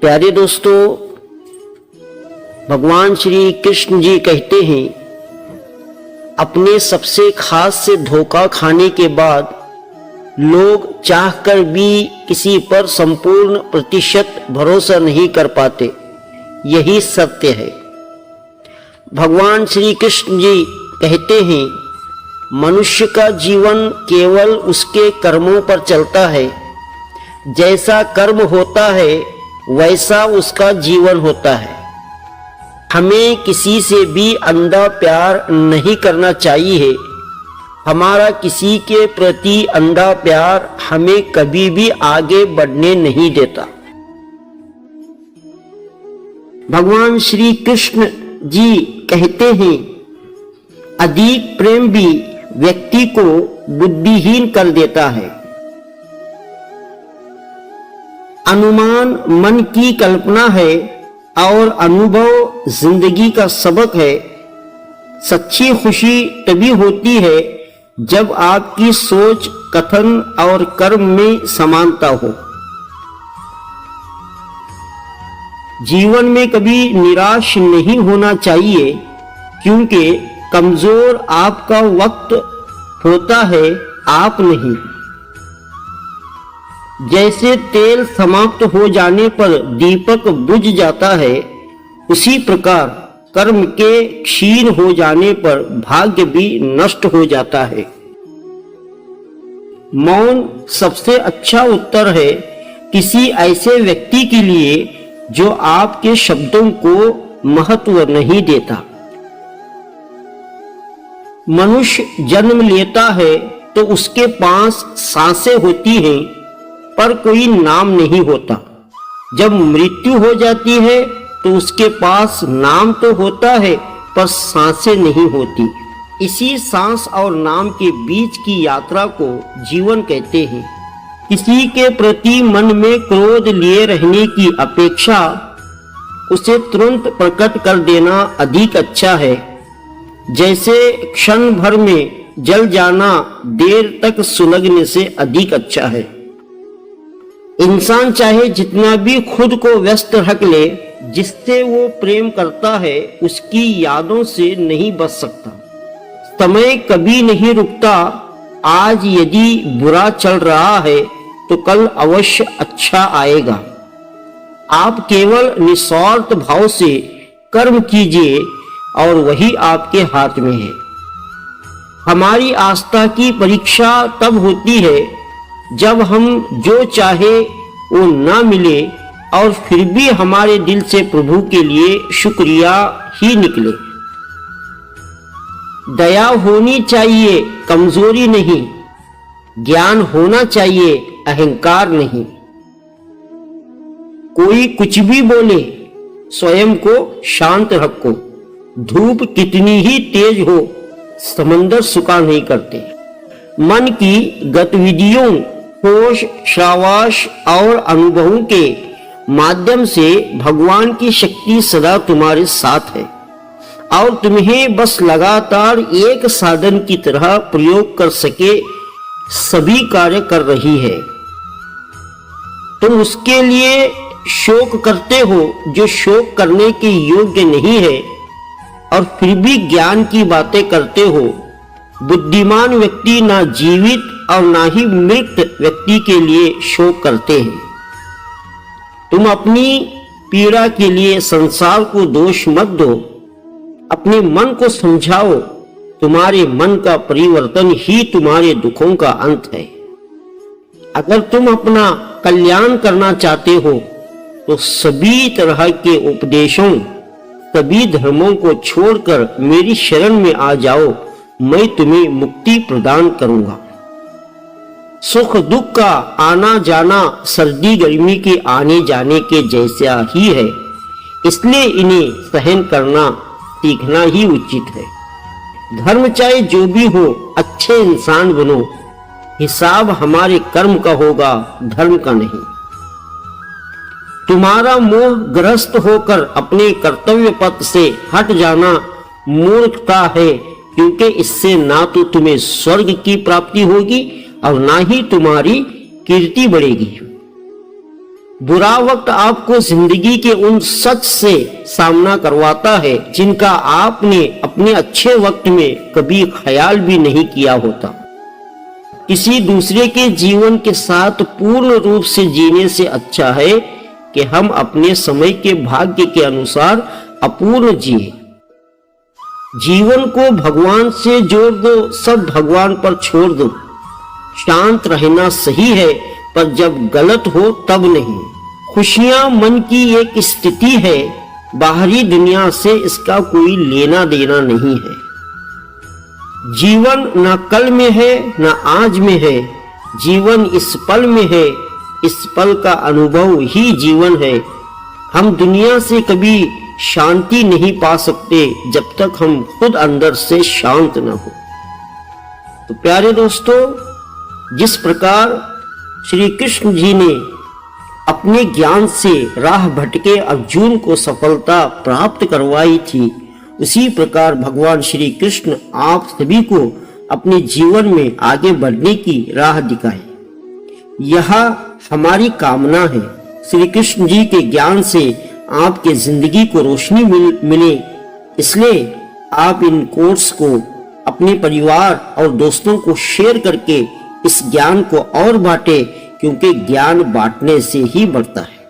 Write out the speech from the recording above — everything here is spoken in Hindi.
प्यारे दोस्तों, भगवान श्री कृष्ण जी कहते हैं, अपने सबसे खास से धोखा खाने के बाद लोग चाहकर भी किसी पर संपूर्ण प्रतिशत भरोसा नहीं कर पाते। यही सत्य है। भगवान श्री कृष्ण जी कहते हैं, मनुष्य का जीवन केवल उसके कर्मों पर चलता है। जैसा कर्म होता है वैसा उसका जीवन होता है। हमें किसी से भी अंधा प्यार नहीं करना चाहिए। हमारा किसी के प्रति अंधा प्यार हमें कभी भी आगे बढ़ने नहीं देता। भगवान श्री कृष्ण जी कहते हैं, अधिक प्रेम भी व्यक्ति को बुद्धिहीन कर देता है। अनुमान मन की कल्पना है और अनुभव जिंदगी का सबक है। सच्ची खुशी तभी होती है जब आपकी सोच, कथन और कर्म में समानता हो। जीवन में कभी निराश नहीं होना चाहिए, क्योंकि कमजोर आपका वक्त होता है, आप नहीं। जैसे तेल समाप्त हो जाने पर दीपक बुझ जाता है, उसी प्रकार कर्म के क्षीण हो जाने पर भाग्य भी नष्ट हो जाता है। मौन सबसे अच्छा उत्तर है किसी ऐसे व्यक्ति के लिए जो आपके शब्दों को महत्व नहीं देता। मनुष्य जन्म लेता है तो उसके पास सांसें होती हैं, पर कोई नाम नहीं होता। जब मृत्यु हो जाती है तो उसके पास नाम तो होता है, पर सांसें नहीं होती। इसी सांस और नाम के बीच की यात्रा को जीवन कहते हैं। किसी के प्रति मन में क्रोध लिए रहने की अपेक्षा उसे तुरंत प्रकट कर देना अधिक अच्छा है। जैसे क्षण भर में जल जाना देर तक सुलगने से अधिक अच्छा है। इंसान चाहे जितना भी खुद को व्यस्त रख ले, जिससे वो प्रेम करता है उसकी यादों से नहीं बच सकता। समय कभी नहीं रुकता। आज यदि बुरा चल रहा है तो कल अवश्य अच्छा आएगा। आप केवल निस्वार्थ भाव से कर्म कीजिए और वही आपके हाथ में है। हमारी आस्था की परीक्षा तब होती है जब हम जो चाहे वो ना मिले और फिर भी हमारे दिल से प्रभु के लिए शुक्रिया ही निकले। दया होनी चाहिए, कमजोरी नहीं। ज्ञान होना चाहिए, अहंकार नहीं। कोई कुछ भी बोले, स्वयं को शांत रखो। धूप कितनी ही तेज हो, समंदर सुखा नहीं करते। मन की गतिविधियों, होश, श्रावश और अनुभवों के माध्यम से भगवान की शक्ति सदा तुम्हारे साथ है और तुम्हें बस लगातार एक साधन की तरह प्रयोग कर सके सभी कार्य कर रही है। तुम उसके लिए शोक करते हो जो शोक करने के योग्य नहीं है, और फिर भी ज्ञान की बातें करते हो। बुद्धिमान व्यक्ति ना जीवित और ना ही मृत व्यक्ति के लिए शोक करते हैं। तुम अपनी पीड़ा के लिए संसार को दोष मत दो। अपने मन को समझाओ। तुम्हारे मन का परिवर्तन ही तुम्हारे दुखों का अंत है। अगर तुम अपना कल्याण करना चाहते हो तो सभी तरह के उपदेशों, सभी धर्मों को छोड़कर मेरी शरण में आ जाओ। मैं तुम्हें मुक्ति प्रदान करूंगा। सुख दुख का आना जाना सर्दी गर्मी के आने जाने के जैसा ही है, इसलिए इन्हें सहन करना सीखना ही उचित है। धर्म चाहे जो भी हो, अच्छे इंसान बनो। हिसाब हमारे कर्म का होगा, धर्म का नहीं। तुम्हारा मोह ग्रस्त होकर अपने कर्तव्य पथ से हट जाना मूर्खता है, क्योंकि इससे ना तो तुम्हें स्वर्ग की प्राप्ति होगी और ना ही तुम्हारी कीर्ति बढ़ेगी। बुरा वक्त आपको जिंदगी के उन सच से सामना करवाता है जिनका आपने अपने अच्छे वक्त में कभी ख्याल भी नहीं किया होता। किसी दूसरे के जीवन के साथ पूर्ण रूप से जीने से अच्छा है कि हम अपने समय के भाग्य के अनुसार अपूर्ण जिए। जीवन को भगवान से जोड़ दो, सब भगवान पर छोड़ दो। शांत रहना सही है, पर जब गलत हो तब नहीं। खुशियां मन की एक स्थिति है, बाहरी दुनिया से इसका कोई लेना देना नहीं है। जीवन न कल में है न आज में है, जीवन इस पल में है, इस पल का अनुभव ही जीवन है। हम दुनिया से कभी शांति नहीं पा सकते जब तक हम खुद अंदर से शांत न हो। तो प्यारे दोस्तों, जिस प्रकार श्री कृष्ण जी ने अपने ज्ञान से राह भटके अर्जुन को सफलता प्राप्त करवाई थी, उसी प्रकार भगवान श्री कृष्ण आप सभी को अपने जीवन में आगे बढ़ने की राह दिखाए। यह हमारी कामना है। श्री कृष्ण जी के ज्ञान से आपके जिंदगी को रोशनी मिले, इसलिए आप इन कोर्स को अपने परिवार और दोस्तों को शेयर करके इस ज्ञान को और बांटे, क्योंकि ज्ञान बांटने से ही बढ़ता है।